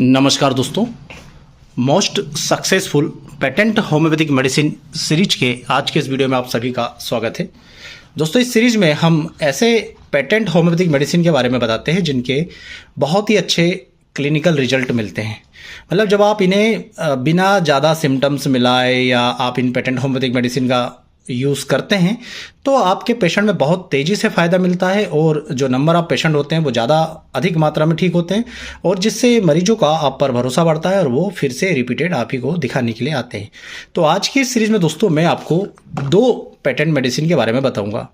नमस्कार दोस्तों, most successful patent homeopathic medicine series के आज के इस वीडियो में आप सभी का स्वागत है। दोस्तों, इस सीरीज में हम ऐसे पेटेंट होम्योपैथिक मेडिसिन के बारे में बताते हैं जिनके बहुत ही अच्छे क्लिनिकल रिजल्ट मिलते हैं। मतलब जब आप इन्हें बिना ज़्यादा सिम्टम्स मिलाए या आप इन पेटेंट होम्योपैथिक मेडिसिन का यूज़ करते हैं तो आपके पेशेंट में बहुत तेज़ी से फ़ायदा मिलता है और जो नंबर ऑफ पेशेंट होते हैं वो ज़्यादा अधिक मात्रा में ठीक होते हैं और जिससे मरीजों का आप पर भरोसा बढ़ता है और वो फिर से रिपीटेड आप ही को दिखाने के लिए आते हैं। तो आज की इस सीरीज़ में दोस्तों मैं आपको 2 पेटेंट मेडिसिन के बारे में बताऊंगा।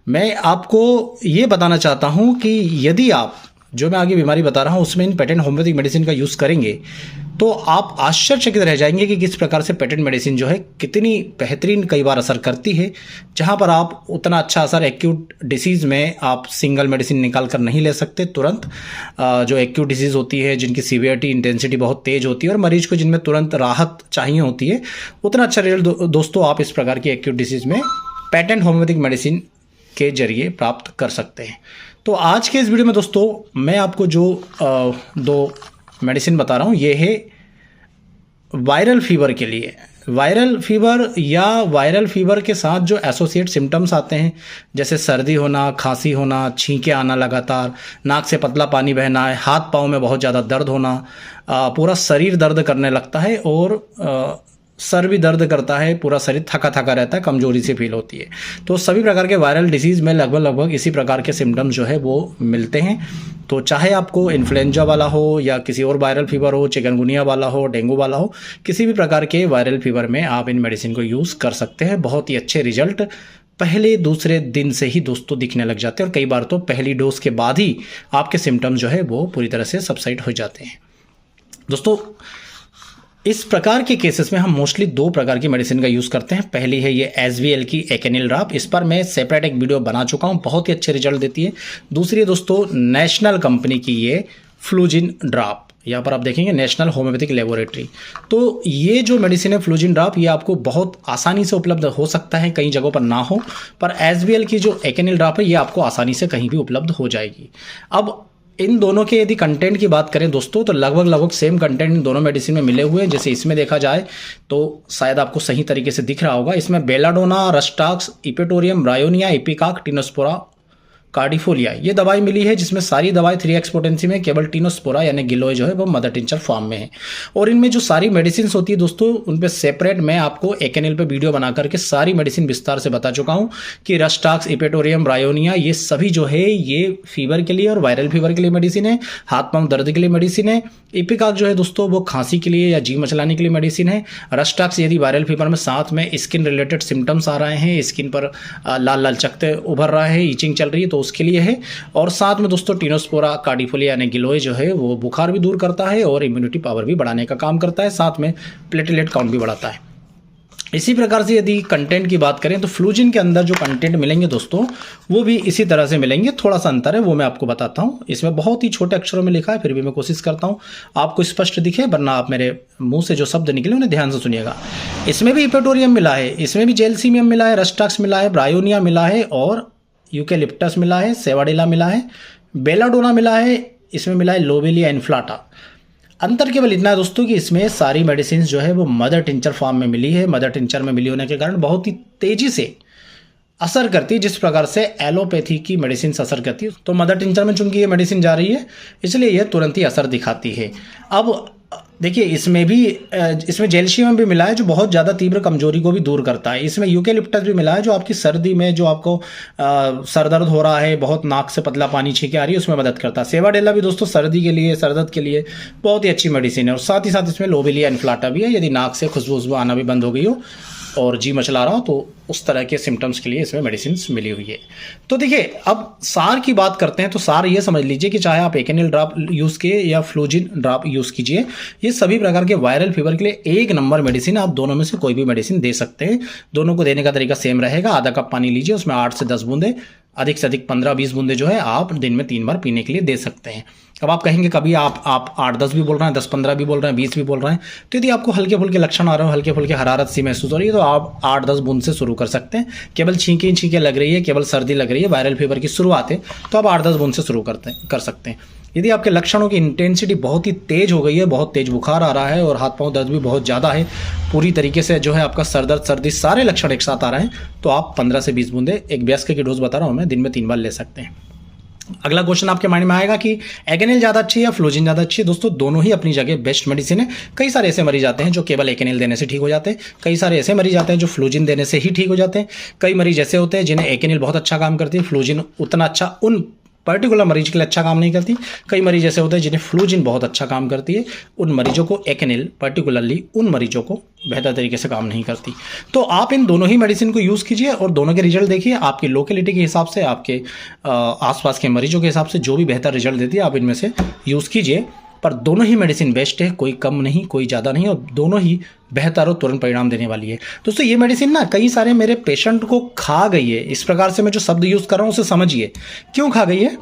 मैं आपको ये बताना चाहता हूँ कि यदि आप जो मैं आगे बीमारी बता रहा हूँ उसमें इन पेटेंट होम्योपैथिक मेडिसिन का यूज़ करेंगे तो आप आश्चर्यचकित रह जाएंगे कि किस प्रकार से पेटेंट मेडिसिन जो है कितनी बेहतरीन कई बार असर करती है। जहाँ पर आप उतना अच्छा असर एक्यूट डिसीज़ में आप सिंगल मेडिसिन निकाल कर नहीं ले सकते तुरंत। जो एक्यूट डिसीज़ होती है जिनकी सीवियरिटी इंटेंसिटी बहुत तेज़ होती है और मरीज को जिनमें तुरंत राहत चाहिए होती है, उतना अच्छा रिजल्ट दोस्तों आप इस प्रकार की एक्यूट डिसीज़ में पेटेंट होम्योपैथिक मेडिसिन के जरिए प्राप्त कर सकते हैं। तो आज के इस वीडियो में दोस्तों मैं आपको जो 2 मेडिसिन बता रहा हूँ ये है वायरल फीवर के लिए। वायरल फीवर या वायरल फीवर के साथ जो एसोसिएट सिम्टम्स आते हैं जैसे सर्दी होना, खांसी होना, छींके आना लगातार, नाक से पतला पानी बहना है, हाथ पाँव में बहुत ज़्यादा दर्द होना, पूरा शरीर दर्द करने लगता है और सर भी दर्द करता है, पूरा शरीर थका थका रहता है, कमजोरी सी फील होती है। तो सभी प्रकार के वायरल डिसीज़ में लगभग इसी प्रकार के सिम्टम्स जो है वो मिलते हैं। तो चाहे आपको इन्फ्लुएंजा वाला हो या किसी और वायरल फीवर हो, चिकनगुनिया वाला हो, डेंगू वाला हो, किसी भी प्रकार के वायरल फीवर में आप इन मेडिसिन को यूज़ कर सकते हैं। बहुत ही अच्छे रिजल्ट पहले दूसरे दिन से ही दोस्तों दिखने लग जाते हैं और कई बार तो पहली डोज के बाद ही आपके सिम्टम्स जो है वो पूरी तरह से सबसाइड हो जाते हैं। दोस्तों, इस प्रकार के केसेस में हम मोस्टली 2 प्रकार की मेडिसिन का यूज़ करते हैं। पहली है ये एसवीएल की एकेनिल ड्रॉप, इस पर मैं सेपरेट एक वीडियो बना चुका हूँ, बहुत ही अच्छे रिजल्ट देती है। दूसरी है दोस्तों नेशनल कंपनी की ये फ्लूजिन ड्रॉप, यहाँ पर आप देखेंगे नेशनल होम्योपैथिक लेबोरेटरी। तो ये जो मेडिसिन है फ्लूजिन ड्रॉप ये आपको बहुत आसानी से उपलब्ध हो सकता है, कई जगहों पर ना हो, पर एसवीएल की जो एकेनिल ड्रॉप है ये आपको आसानी से कहीं भी उपलब्ध हो जाएगी। अब इन दोनों के यदि कंटेंट की बात करें दोस्तों तो लगभग सेम कंटेंट इन दोनों मेडिसिन में मिले हुए हैं। जैसे इसमें देखा जाए तो शायद आपको सही तरीके से दिख रहा होगा, इसमें belladonna, rhus tox, eupatorium, bryonia, ipecac, tinospora, cordifolia ये दवाई मिली है, जिसमें सारी दवाई 3x पोटेंसी में, केवल टिनोस्पोरा यानी गिलोय जो है वो मदर टिंचर फॉर्म में है। और इनमें जो सारी मेडिसिन होती है दोस्तों उन पे सेपरेट मैं आपको एकेनिल पे वीडियो बना करके सारी मेडिसिन विस्तार से बता चुका हूँ कि रस्टाक्स, इपेटोरियम, ब्रायोनिया ये सभी जो है ये फीवर के लिए और वायरल फीवर के लिए मेडिसिन है, हाथ पाँव दर्द के लिए मेडिसिन है। इपिकाक जो है दोस्तों वो खांसी के लिए या जी मचलाने के लिए मेडिसिन है। रस्टाक्स यदि वायरल फीवर में साथ में स्किन रिलेटेड सिम्टम्स आ रहे हैं, स्किन पर लाल लाल चकत्ते उभर रहा है, ईचिंग चल रही है, तो उसके लिए है। और साथ में दोस्तों टिनोस्पोरा, कार्डिफोलिया यानी गिलोय जो है वो बुखार भी दूर करता है और इम्यूनिटी पावर भी बढ़ाने का काम करता है, साथ में प्लेटलेट काउंट भी बढ़ाता है। इसी प्रकार से यदि कंटेंट की बात करें तो फ्लूजिन के अंदर जो कंटेंट मिलेंगे दोस्तों वो भी इसी तरह से मिलेंगे, थोड़ा सा अंतर है वो मैं आपको बताता हूँ। इसमें बहुत ही छोटे अक्षरों में लिखा है, फिर भी मैं कोशिश करता हूँ आपको स्पष्ट दिखे, वरना आप मेरे मुंह से जो शब्द निकले उन्हें ध्यान से सुनिएगा। इसमें भी इपेटोरियम मिला है, इसमें भी जेलसीमियम मिला है, रस्टाक्स मिला है, ब्रायोनिया मिला है और यूकेलिप्टस मिला है, सेवाडेला मिला है, बेलाडोना मिला है, इसमें मिला है लोबेलिया इन्फ्लाटा। अंतर केवल इतना है दोस्तों कि इसमें सारी मेडिसिन जो है वो मदर टिंचर फॉर्म में मिली है। मदर टिंचर में मिली होने के कारण बहुत ही तेजी से असर करती है, जिस प्रकार से एलोपैथी की मेडिसिन असर करती है। तो मदर टिंचर में चूंकि ये मेडिसिन जा रही है इसलिए यह तुरंत ही असर दिखाती है। अब देखिए इसमें जेलशियम भी मिला है जो बहुत ज़्यादा तीव्र कमजोरी को भी दूर करता है। इसमें यूकेलिप्टस भी मिला है जो आपकी सर्दी में जो आपको सर दर्द हो रहा है, बहुत नाक से पतला पानी छींके आ रही है, उसमें मदद करता है। सेवाडेला भी दोस्तों सर्दी के लिए, सर दर्द के लिए बहुत ही अच्छी मेडिसिन है। और साथ ही साथ इसमें लोबेलिया इन्फ्लाटा भी है, यदि नाक से खुशबू आना भी बंद हो गई हो और जी मचला रहा हो तो उस तरह के सिम्टम्स के लिए इसमें मेडिसिन मिली हुई है। तो देखिए अब सार की बात करते हैं तो सार ये समझ लीजिए कि चाहे आप एकेनिल ड्रॉप यूज़ किए या फ्लूजिन ड्रॉप यूज़ कीजिए, ये सभी प्रकार के वायरल फीवर के लिए 1 नंबर मेडिसिन। आप दोनों में से कोई भी मेडिसिन दे सकते हैं, दोनों को देने का तरीका सेम रहेगा। आधा कप पानी लीजिए, उसमें 8 से 10 बूंदे, अधिक से अधिक 15-20 बूंदे जो है आप दिन में 3 बार पीने के लिए दे सकते हैं। अब आप कहेंगे कभी आप 8-10 भी बोल रहे हैं, 10-15 भी बोल रहे हैं, 20 भी बोल रहे हैं, तो यदि आपको हल्के फुल्के लक्षण आ रहे हो, हल्के फुल्के हरारत सी महसूस हो रही है, तो आप 8-10 बूंद से शुरू कर सकते हैं। केवल छींके लग रही है, केवल सर्दी लग रही है, वायरल फीवर की शुरुआत है, तो आप 8-10 बूंद से शुरू कर सकते हैं। यदि आपके लक्षणों की इंटेंसिटी बहुत ही तेज हो गई है, बहुत तेज बुखार आ रहा है और हाथ पांव दर्द भी बहुत ज़्यादा है, पूरी तरीके से जो है आपका सर दर्द, सर्दी, सारे लक्षण एक साथ आ रहे हैं, तो आप 15 से 20 बूंदे, एक व्यस्क की डोज बता रहा हूँ मैं, दिन में 3 बार ले सकते हैं। अगला क्वेश्चन आपके माइंड में आएगा कि एकेनिल ज़्यादा अच्छी है या फ्लोजिन ज़्यादा अच्छी है। दोस्तों दोनों ही अपनी जगह बेस्ट मेडिसिन है। कई सारे ऐसे मरीज आते हैं जो केवल एकेनिल देने से ठीक हो जाते हैं, कई सारे ऐसे मरीज आते हैं जो फ्लोजिन देने से ही ठीक हो जाते हैं, कई मरीज ऐसे होते हैं जिन्हें एकेनिल बहुत अच्छा काम करती है, फ्लोजिन उतना अच्छा उन पर्टिकुलर मरीज के लिए अच्छा काम नहीं करती। कई मरीज ऐसे होते हैं जिन्हें फ्लोजिन बहुत अच्छा काम करती है, उन मरीजों को एकेनिल पर्टिकुलरली उन मरीजों को बेहतर तरीके से काम नहीं करती। तो आप इन दोनों ही मेडिसिन को यूज़ कीजिए और दोनों के रिजल्ट देखिए, आपकी लोकेलिटी के हिसाब से, आपके आसपास के मरीजों के हिसाब से जो भी बेहतर रिजल्ट देती है आप इनमें से यूज़ कीजिए। पर दोनों ही मेडिसिन बेस्ट है, कोई कम नहीं, कोई ज़्यादा नहीं, और दोनों ही बेहतर और तुरंत परिणाम देने वाली है। दोस्तों ये मेडिसिन ना कई सारे मेरे पेशेंट को खा गई है। इस प्रकार से मैं जो शब्द यूज़ कर रहा हूँ उसे समझिए क्यों खा गई है।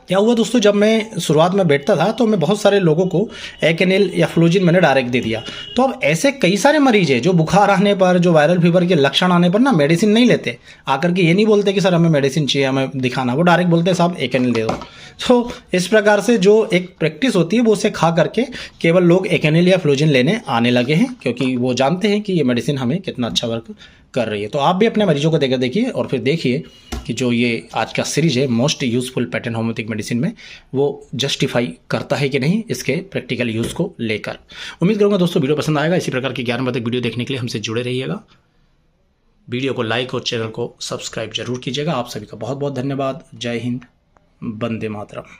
क्या हुआ दोस्तों, जब मैं शुरुआत में बैठता था तो मैं बहुत सारे लोगों को एकेनिल या फ्लोजिन मैंने डायरेक्ट दे दिया। तो अब ऐसे कई सारे मरीज हैं जो बुखार आने पर, जो वायरल फीवर के लक्षण आने पर ना मेडिसिन नहीं लेते, आकर के ये नहीं बोलते कि सर हमें मेडिसिन चाहिए, हमें दिखाना, वो डायरेक्ट बोलते हैं साहब एकेनिल दे दो। तो इस प्रकार से जो एक प्रैक्टिस होती है वो उसे खा करके केवल लोग एकेनिल या फ्लोजिन लेने आने लगे हैं, क्योंकि वो जानते हैं कि ये मेडिसिन हमें कितना अच्छा वर्क कर रही है। तो आप भी अपने मरीजों को देकर देखिए और फिर देखिए कि जो ये आज का सीरीज है most useful pattern homeopathic medicine में, वो जस्टिफाई करता है कि नहीं इसके प्रैक्टिकल यूज़ को लेकर। उम्मीद करूंगा दोस्तों वीडियो पसंद आएगा। इसी प्रकार की ज्ञानवर्धक वीडियो देखने के लिए हमसे जुड़े रहिएगा। वीडियो को लाइक और चैनल को सब्सक्राइब जरूर कीजिएगा। आप सभी का बहुत बहुत धन्यवाद। जय हिंद, वंदे मातरम।